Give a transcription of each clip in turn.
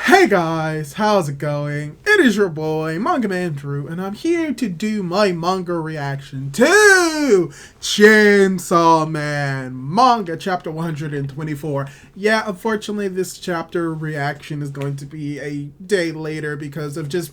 Hey guys, how's it going? It is your boy, Manga Man Drew, and I'm here to do my manga reaction to Chainsaw Man, Manga Chapter 124. Yeah, unfortunately this chapter reaction is going to be a day later because of just,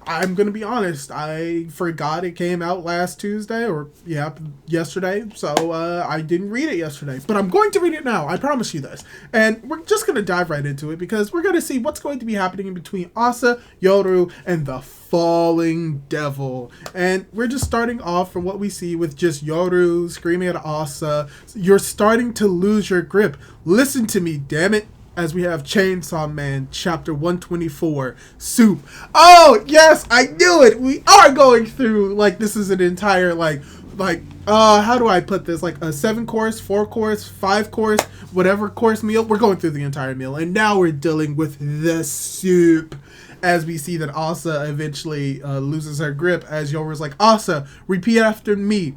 I'm gonna be honest, I forgot it came out last Tuesday, or yeah, yesterday, so I didn't read it yesterday, but I'm going to read it now, I promise you this. And we're just gonna dive right into it because we're gonna see what's going to be happening in between ASA, Yoru, and the Falling Devil. And we're just starting off from what we see with just Yoru screaming at ASA, "You're starting to lose your grip. Listen to me, damn it." As we have Chainsaw Man, Chapter 124, Soup. Oh, yes, I knew it! We are going through, like, this is an entire, how do I put this? Like a 7-course, 4-course, 5-course, whatever course meal. We're going through the entire meal. And now we're dealing with the soup. As we see that ASA eventually loses her grip, as Yoru's like, "ASA, repeat after me.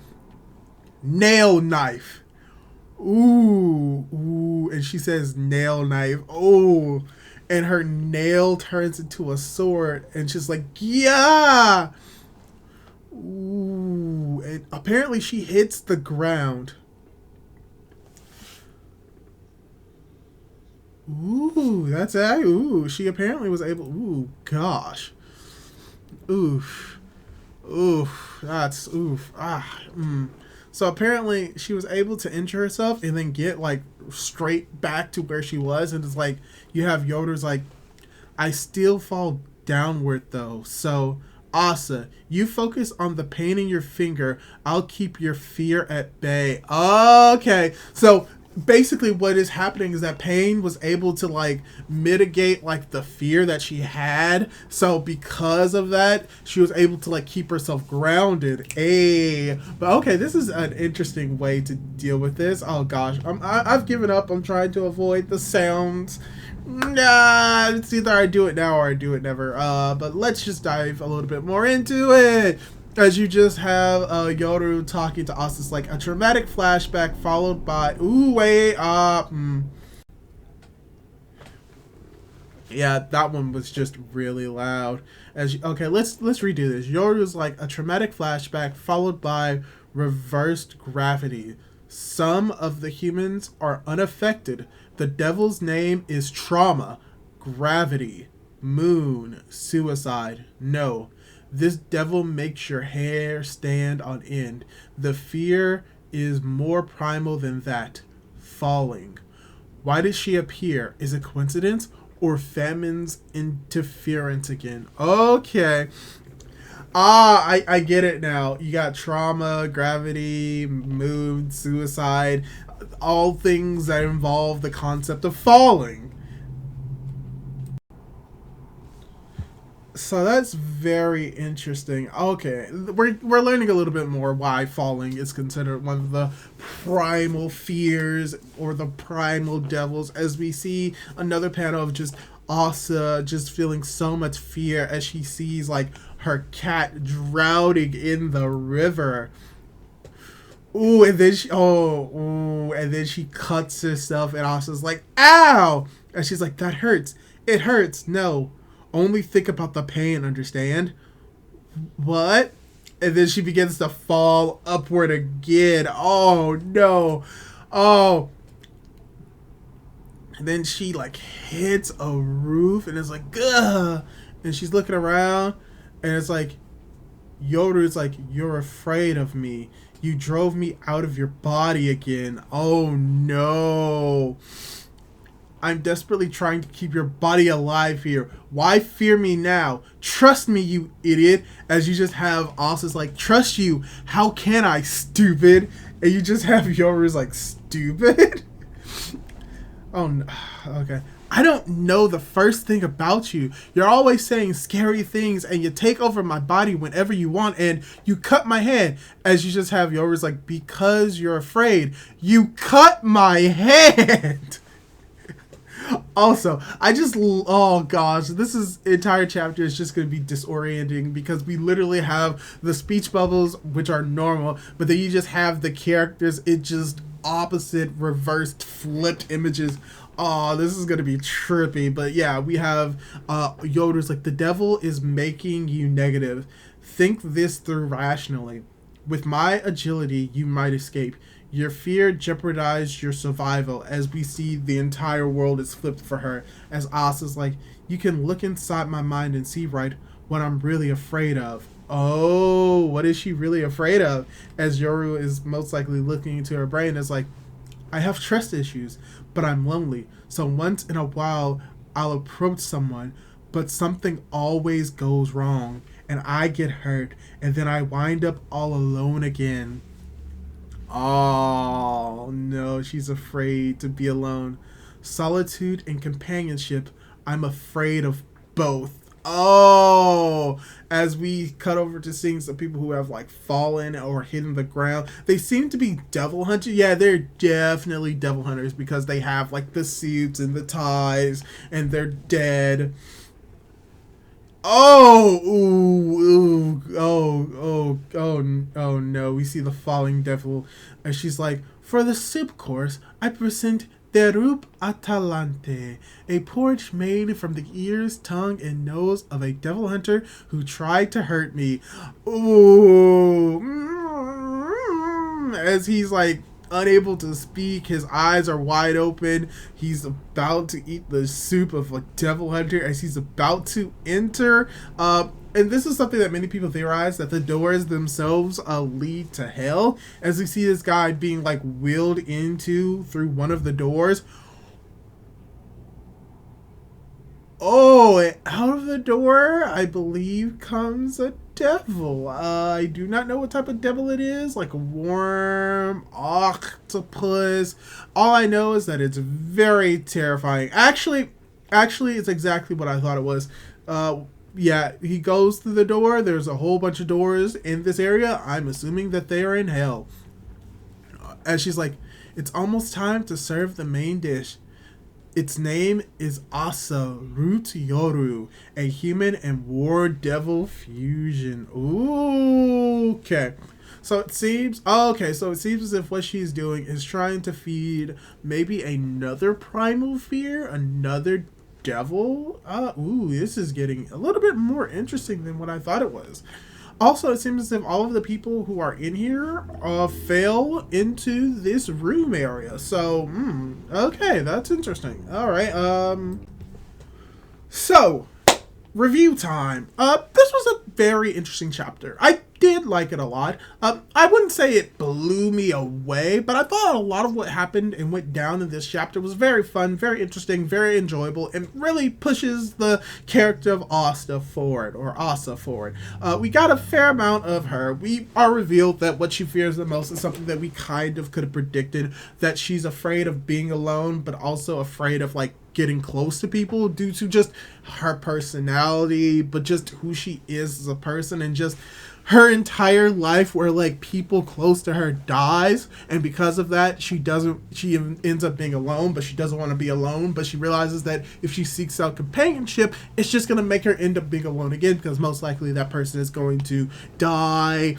Nail knife." Ooh, and she says nail knife. Oh, and her nail turns into a sword, and she's like, "Yeah." Ooh, and apparently she hits the ground. Ooh, that's it. Ooh, she apparently was able. Ooh, gosh. Oof. Oof. That's oof. So apparently she was able to injure herself and then get like straight back to where she was, and it's like you have Yoder's like, "I still fall downward though. So ASA, you focus on the pain in your finger. I'll keep your fear at bay." Okay. So basically what is happening is that Pain was able to like mitigate like the fear that she had, so because of that she was able to like keep herself grounded. But okay, this is an interesting way to deal with this. Oh gosh, I've given up. I'm trying to avoid the sounds. Nah, it's either I do it now or I do it never. But let's just dive a little bit more into it. As you just have Yoru talking to us, it's like a traumatic flashback followed by yeah, that one was just really loud. Okay, let's redo this. Yoru's like a traumatic flashback followed by reversed gravity. Some of the humans are unaffected. The devil's name is trauma, gravity, moon, suicide. No. This devil makes your hair stand on end. The fear is more primal than that. Falling. Why did she appear? Is it coincidence or famine's interference again? Okay. I get it now. You got trauma, gravity, mood, suicide, all things that involve the concept of falling. So that's very interesting. Okay, we're learning a little bit more why falling is considered one of the primal fears or the primal devils, as we see another panel of just Asa just feeling so much fear as she sees like her cat drowning in the river. Ooh, and then and then she cuts herself, and Asa's like, "Ow!" And she's like, "That hurts. It hurts. No. Only think about the pain, understand?" What? And then she begins to fall upward again. Oh, no. Oh. And then she, like, hits a roof, and it's like, ugh. And she's looking around, and it's like, Yoru's like, "You're afraid of me. You drove me out of your body again. Oh, no. I'm desperately trying to keep your body alive here. Why fear me now? Trust me, you idiot." As you just have Asa's like, "Trust you? How can I, stupid?" And you just have Yoru's like, "Stupid?" Oh, no. Okay. "I don't know the first thing about you. You're always saying scary things, and you take over my body whenever you want, and you cut my hand." As you just have Yoru's like, "Because you're afraid. You cut my hand." Also, oh gosh, this entire chapter is just going to be disorienting because we literally have the speech bubbles, which are normal, but then you just have the characters, it just opposite, reversed, flipped images Oh, this is gonna be trippy. But yeah, we have Yoda's like, the devil is making you negative. Think this through rationally. With my agility, you might escape. Your fear jeopardized your survival. As we see, the entire world is flipped for her. As Asa's like, you can look inside my mind and see right what I'm really afraid of. Oh, what is she really afraid of? As Yoru is most likely looking into her brain, is like, I have trust issues, but I'm lonely. So once in a while, I'll approach someone, but something always goes wrong, and I get hurt, and then I wind up all alone again. Oh, no, she's afraid to be alone. Solitude and companionship, I'm afraid of both. Oh, as we cut over to seeing some people who have like fallen or hidden the ground, they seem to be devil hunters. Yeah, they're definitely devil hunters because they have like the suits and the ties and they're dead. Oh, ooh, ooh, oh no, we see the falling devil as she's like, for the soup course, I present Derup Atalante, a porridge made from the ears, tongue, and nose of a devil hunter who tried to hurt me. Ooh, as he's like unable to speak, his eyes are wide open. He's about to eat the soup of a devil hunter as he's about to enter. And this is something that many people theorize, that the doors themselves lead to hell. As we see this guy being like wheeled into through one of the doors. Oh, and out of the door, I believe, comes a devil. I do not know what type of devil it is, like a worm, octopus. All I know is that it's very terrifying. Actually, it's exactly what I thought it was. Yeah, he goes through the door. There's a whole bunch of doors in this area. I'm assuming that they are in hell. And she's like, it's almost time to serve the main dish. Its name is ASA Root Yoru, a human and war devil fusion. Ooh, okay. So it seems as if what she's doing is trying to feed maybe another primal fear, another devil. This is getting a little bit more interesting than what I thought it was. Also, it seems as if all of the people who are in here fell into this room area. So, okay, that's interesting. All right. So, review time. This was a very interesting chapter. I did like it a lot. I wouldn't say it blew me away, but I thought a lot of what happened and went down in this chapter was very fun, very interesting, very enjoyable, and really pushes the character of Asta forward. We got a fair amount of her. We are revealed that what she fears the most is something that we kind of could have predicted, that she's afraid of being alone, but also afraid of like getting close to people due to just her personality, but just who she is as a person, and just her entire life where like people close to her dies, and because of that she ends up being alone, but she doesn't want to be alone, but she realizes that if she seeks out companionship, it's just going to make her end up being alone again, because most likely that person is going to die.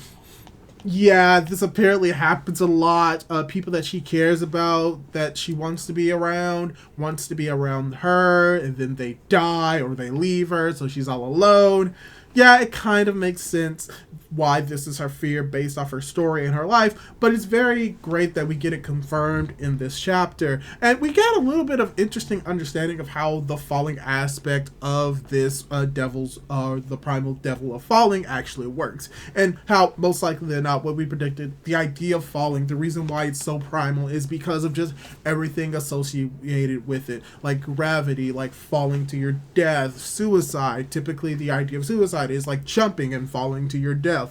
Yeah, this apparently happens a lot. People that she cares about, that she wants to be around her, and then they die or they leave her, so she's all alone. Yeah, it kind of makes sense why this is her fear based off her story and her life, but it's very great that we get it confirmed in this chapter. And we get a little bit of interesting understanding of how the falling aspect of this the primal devil of falling actually works, and how most likely than not, what we predicted, the idea of falling, the reason why it's so primal is because of just everything associated with it, like gravity, like falling to your death, suicide. Typically the idea of suicide is like jumping and falling to your death.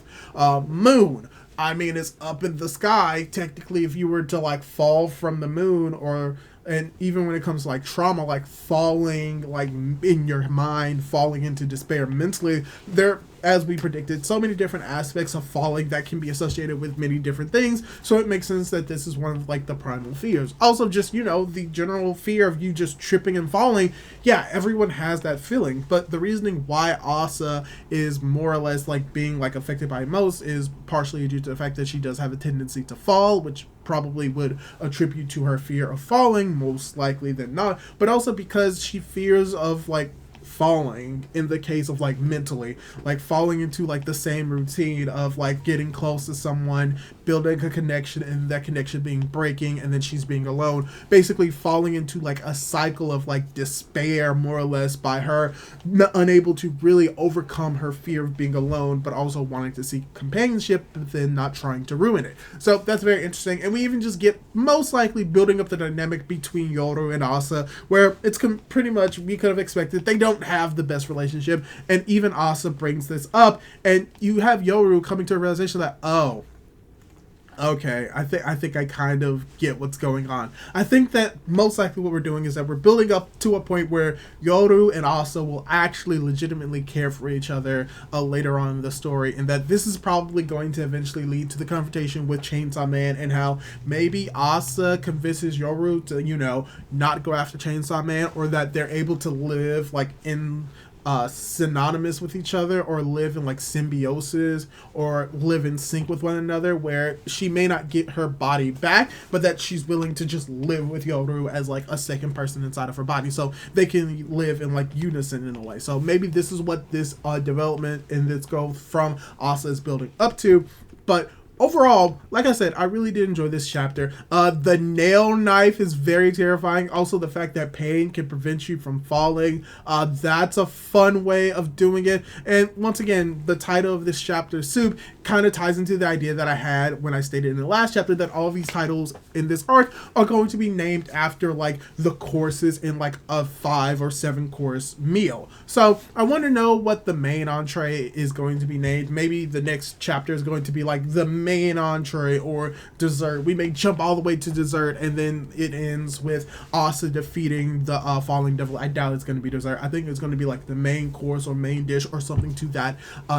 Moon, I mean, it's up in the sky. Technically, if you were to like fall from the moon, and even when it comes to like trauma, like falling like in your mind, falling into despair mentally, there, as we predicted, so many different aspects of falling that can be associated with many different things, so it makes sense that this is one of like the primal fears. Also, just, the general fear of you just tripping and falling. Yeah, everyone has that feeling, but the reasoning why Asa is more or less like being like affected by most is partially due to the fact that she does have a tendency to fall, which probably would attribute to her fear of falling, most likely than not, but also because she fears of like falling in the case of like mentally, like falling into like the same routine of like getting close to someone, building a connection, and that connection being breaking, and then she's being alone, basically falling into like a cycle of like despair, more or less, by her unable to really overcome her fear of being alone, but also wanting to seek companionship, but then not trying to ruin it. So that's very interesting, and we even just get most likely building up the dynamic between Yoru and Asa, where it's pretty much, we could have expected, they don't have the best relationship, and even Asa brings this up, and you have Yoru coming to a realization that, oh, okay, I think I kind of get what's going on. I think that most likely what we're doing is that we're building up to a point where Yoru and Asa will actually legitimately care for each other later on in the story, and that this is probably going to eventually lead to the confrontation with Chainsaw Man, and how maybe Asa convinces Yoru to, you know, not go after Chainsaw Man, or that they're able to live like in synonymous with each other, or live in like symbiosis, or live in sync with one another, where she may not get her body back, but that she's willing to just live with Yoru as like a second person inside of her body, so they can live in like unison in a way. So maybe this is what this development and this growth from Asa is building up to. But overall, like I said, I really did enjoy this chapter. The nail knife is very terrifying. Also, the fact that pain can prevent you from falling. That's a fun way of doing it. And once again, the title of this chapter, Soup, kind of ties into the idea that I had when I stated in the last chapter that all of these titles in this arc are going to be named after like the courses in like a 5 or 7 course meal. So I want to know what the main entree is going to be named. Maybe the next chapter is going to be like the main entree or dessert. We may jump all the way to dessert, and then it ends with Asa defeating the falling devil. I doubt it's going to be dessert. I think it's going to be like the main course or main dish or something to that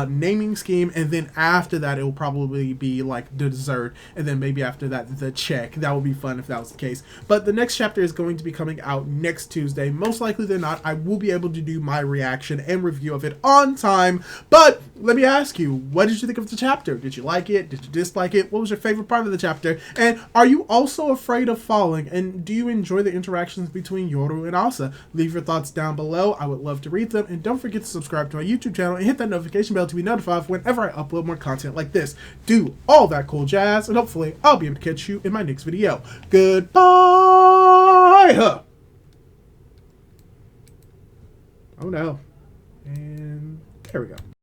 naming scheme, and then after that it will probably be like the dessert, and then maybe after that the check. That would be fun if that was the case. But the next chapter is going to be coming out next Tuesday. Most likely than not, I will be able to do my reaction and review of it on time. But let me ask you, what did you think of the chapter? Did you like it? Did you dislike it? What was your favorite part of the chapter? And are you also afraid of falling? And do you enjoy the interactions between Yoru and Asa? Leave your thoughts down below. I would love to read them. And don't forget to subscribe to my YouTube channel and hit that notification bell to be notified whenever I upload more content like this. Do all that cool jazz, and hopefully I'll be able to catch you in my next video. Goodbye! Oh no. And there we go.